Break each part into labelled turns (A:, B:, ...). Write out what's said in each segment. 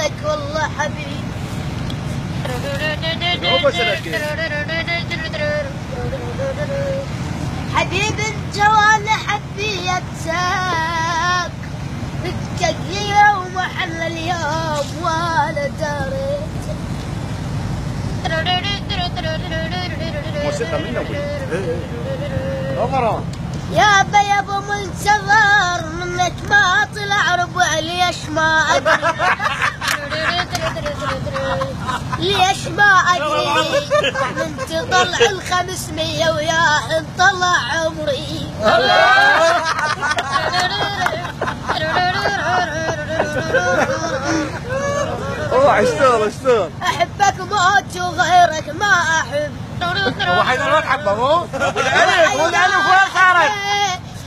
A: لك والله حبيب. حبيب الجوال حبيتك بتكية ومحل اليوم ولا دريت.
B: موسيقى من أبوي
A: يا ابو منتظر منك ما طلع ربع. ليش ما ادري ليش ما ادري من تطلع 500 ويا انطلع عمري.
B: اشتغل
A: احبك موت وغيرك ما احب.
B: هو حيدر ما تحبه مو؟ ابو الالف هو الالف وين صارت؟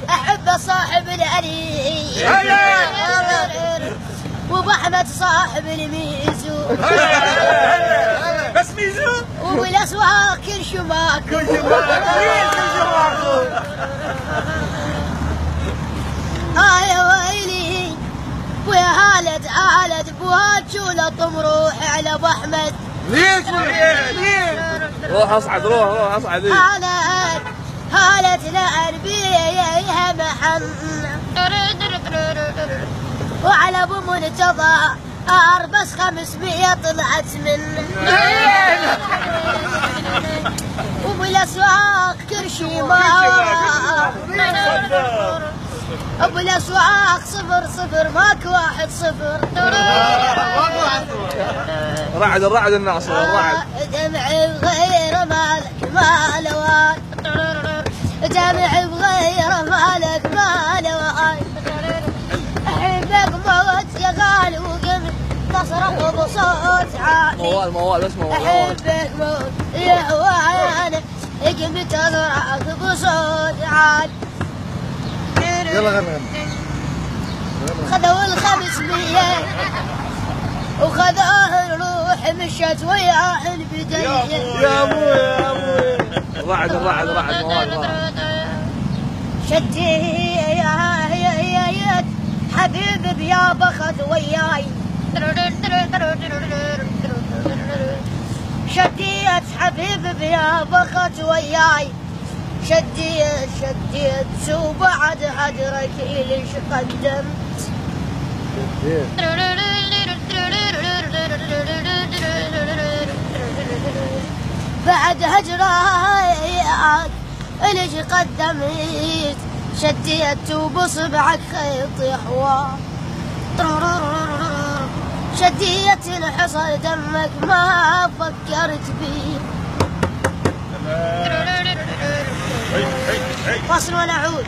A: احب صاحب الالف وابو احمد صاحب الميزو
B: بس ميزو
A: وبالاسواق كل شماك يا ويلي ويا هالد بوهاجوله طمروح على ابو احمد.
B: ليش روح اصعد روح اصعد.
A: هالد لأربيها محن وعلى ابو منتظى بس 500 طلعت منه. وبالاسواق كرشي ما ابو الاسواق 0-0 ماكو 1-0.
B: الرعد الناصر الرعد.
A: دمعي بغير مالك ما لوان. دمعي بغير مالك ما لوان. احبك موت يا غالي وقمت تصرخ بصوت عالي.
B: موال بس موال.
A: احبك موت يا هوانا قمت تصرخ بصوت عالي.
B: يلا غني.
A: خذوا 500 وخذوه الروح مشت وياه البداية.
B: يا ابوي الرعد موال.
A: شدي يا حبيبي بيا بخذ وياي. شديت حبيبي بيا بخذ وياي. شديت وبعد هجرك ليش قدمت. بعد هجرك ليش قدمت. شديت وبصبعك خيط حوار. شديت انحصر دمك ما فكرت بيه. فصل ولا عود.